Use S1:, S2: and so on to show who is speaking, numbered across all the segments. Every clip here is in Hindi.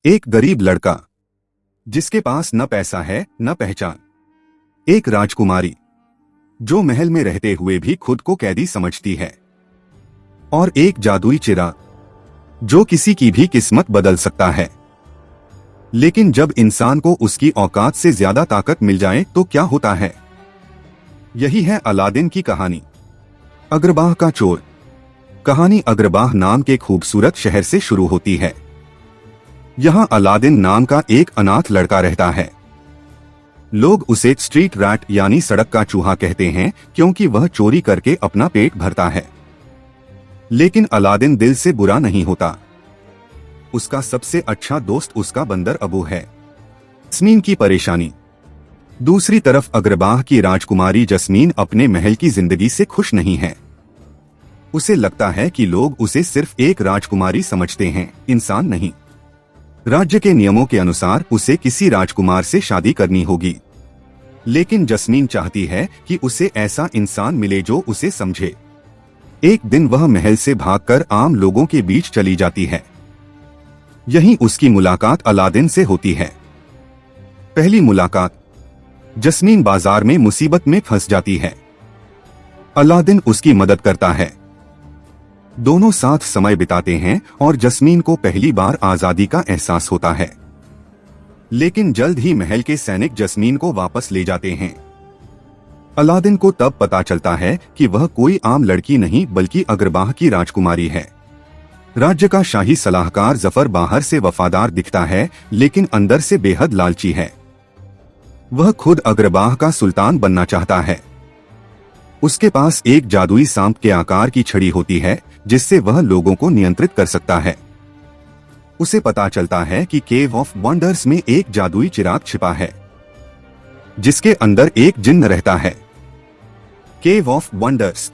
S1: एक गरीब लड़का जिसके पास न पैसा है न पहचान। एक राजकुमारी जो महल में रहते हुए भी खुद को कैदी समझती है। और एक जादुई चिराग जो किसी की भी किस्मत बदल सकता है। लेकिन जब इंसान को उसकी औकात से ज्यादा ताकत मिल जाए तो क्या होता है? यही है अलादीन की कहानी। अग्रबाह का चोर। कहानी अग्रबाह नाम के खूबसूरत शहर से शुरू होती है। यहाँ अलादीन नाम का एक अनाथ लड़का रहता है। लोग उसे स्ट्रीट रैट यानी सड़क का चूहा कहते हैं क्योंकि वह चोरी करके अपना पेट भरता है। लेकिन अलादीन दिल से बुरा नहीं होता। उसका सबसे अच्छा दोस्त उसका बंदर अबू है। जस्मीन की परेशानी। दूसरी तरफ अग्रबाह की राजकुमारी जस्मीन अपने महल की जिंदगी से खुश नहीं है। उसे लगता है कि लोग उसे सिर्फ एक राजकुमारी समझते हैं, इंसान नहीं। राज्य के नियमों के अनुसार उसे किसी राजकुमार से शादी करनी होगी। लेकिन जस्मीन चाहती है कि उसे ऐसा इंसान मिले जो उसे समझे। एक दिन वह महल से भागकर आम लोगों के बीच चली जाती है। यहीं उसकी मुलाकात अलादीन से होती है। पहली मुलाकात। जस्मीन बाजार में मुसीबत में फंस जाती है। अलादीन उसकी मदद करता है। दोनों साथ समय बिताते हैं और जस्मीन को पहली बार आजादी का एहसास होता है। लेकिन जल्द ही महल के सैनिक जस्मीन को वापस ले जाते हैं। अलादीन को तब पता चलता है कि वह कोई आम लड़की नहीं बल्कि अग्रबाह की राजकुमारी है। राज्य का शाही सलाहकार जफर बाहर से वफादार दिखता है लेकिन अंदर से बेहद लालची है। वह खुद अग्रबाह का सुल्तान बनना चाहता है। उसके पास एक जादुई सांप के आकार की छड़ी होती है जिससे वह लोगों को नियंत्रित कर सकता है। उसे पता चलता है कि केव ऑफ वंडर्स में एक जादुई चिराग छिपा है जिसके अंदर एक जिन्न रहता है। केव ऑफ वंडर्स।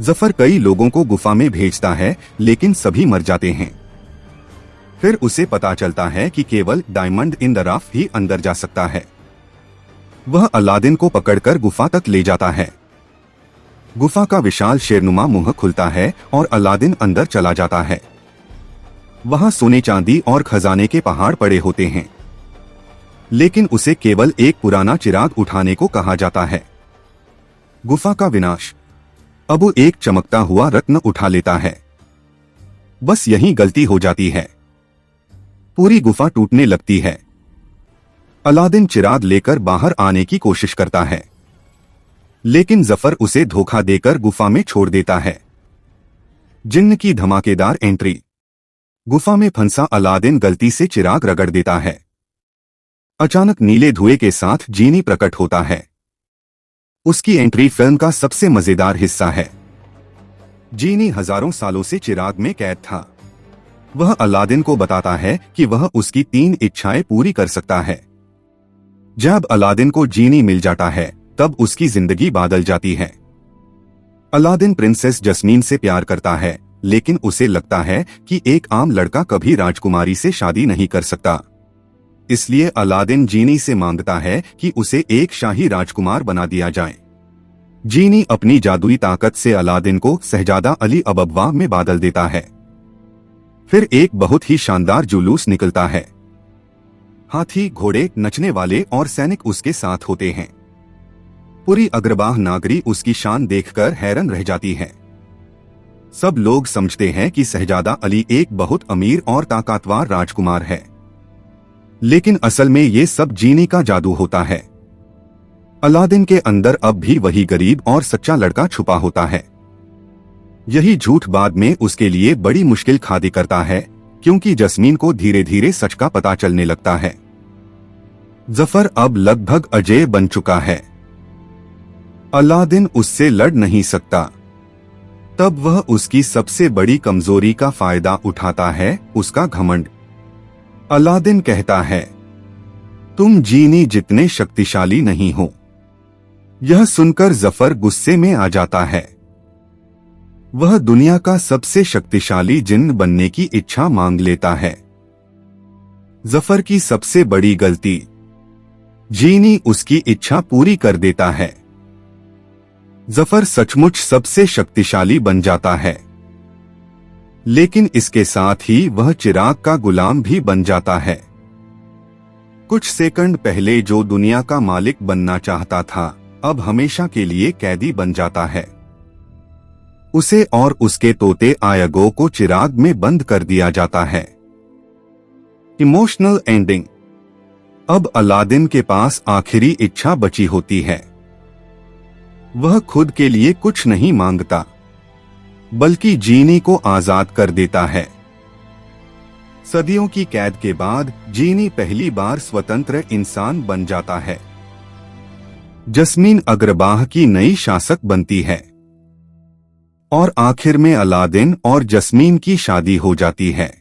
S1: जफर कई लोगों को गुफा में भेजता है लेकिन सभी मर जाते हैं। फिर उसे पता चलता है कि केवल डायमंड इन द रफ ही अंदर जा सकता है। वह अलादीन को पकड़कर गुफा तक ले जाता है। गुफा का विशाल शेरनुमा मुंह खुलता है और अलादीन अंदर चला जाता है। वहां सोने चांदी और खजाने के पहाड़ पड़े होते हैं। लेकिन उसे केवल एक पुराना चिराग उठाने को कहा जाता है। गुफा का विनाश। अबू एक चमकता हुआ रत्न उठा लेता है। बस यही गलती हो जाती है। पूरी गुफा टूटने लगती है। अलादीन चिराग लेकर बाहर आने की कोशिश करता है लेकिन जफर उसे धोखा देकर गुफा में छोड़ देता है। जिन्न की धमाकेदार एंट्री। गुफा में फंसा अलादीन गलती से चिराग रगड़ देता है। अचानक नीले धुएं के साथ जीनी प्रकट होता है। उसकी एंट्री फिल्म का सबसे मजेदार हिस्सा है। जीनी हजारों सालों से चिराग में कैद था। वह अलादीन को बताता है कि वह उसकी 3 इच्छाएं पूरी कर सकता है। जब अलादीन को जीनी मिल जाता है तब उसकी जिंदगी बदल जाती है। अलादीन प्रिंसेस जस्मीन से प्यार करता है लेकिन उसे लगता है कि एक आम लड़का कभी राजकुमारी से शादी नहीं कर सकता। इसलिए अलादीन जीनी से मांगता है कि उसे एक शाही राजकुमार बना दिया जाए। जीनी अपनी जादुई ताकत से अलादीन को शहजादा अली अबवा में बदल देता है। फिर एक बहुत ही शानदार जुलूस निकलता है। हाथी, घोड़े, नचने वाले और सैनिक उसके साथ होते हैं। पूरी अग्रबाह नागरी उसकी शान देखकर हैरान रह जाती है। सब लोग समझते हैं कि शहजादा अली एक बहुत अमीर और ताकतवर राजकुमार है। लेकिन असल में ये सब जीनी का जादू होता है। अलादीन के अंदर अब भी वही गरीब और सच्चा लड़का छुपा होता है। यही झूठ बाद में उसके लिए बड़ी मुश्किल खड़ी करता है क्योंकि जस्मीन को धीरे धीरे सच का पता चलने लगता है। जफर अब लगभग अजेय बन चुका है। अलादीन उससे लड़ नहीं सकता। तब वह उसकी सबसे बड़ी कमजोरी का फायदा उठाता है, उसका घमंड। अलादीन कहता है, तुम जीनी जितने शक्तिशाली नहीं हो। यह सुनकर जफर गुस्से में आ जाता है। वह दुनिया का सबसे शक्तिशाली जिन्न बनने की इच्छा मांग लेता है। जफर की सबसे बड़ी गलती। जीनी उसकी इच्छा पूरी कर देता है। जफर सचमुच सबसे शक्तिशाली बन जाता है। लेकिन इसके साथ ही वह चिराग का गुलाम भी बन जाता है। कुछ सेकंड पहले जो दुनिया का मालिक बनना चाहता था, अब हमेशा के लिए कैदी बन जाता है। उसे और उसके तोते आयगो को चिराग में बंद कर दिया जाता है। Emotional ending. अब अलादीन के पास आखिरी इच्छा बची होती है। वह खुद के लिए कुछ नहीं मांगता, बल्कि जीनी को आजाद कर देता है। सदियों की कैद के बाद जीनी पहली बार स्वतंत्र इंसान बन जाता है। जस्मीन अग्रबाह की नई शासक बनती है और आखिर में अलादीन और जस्मीन की शादी हो जाती है।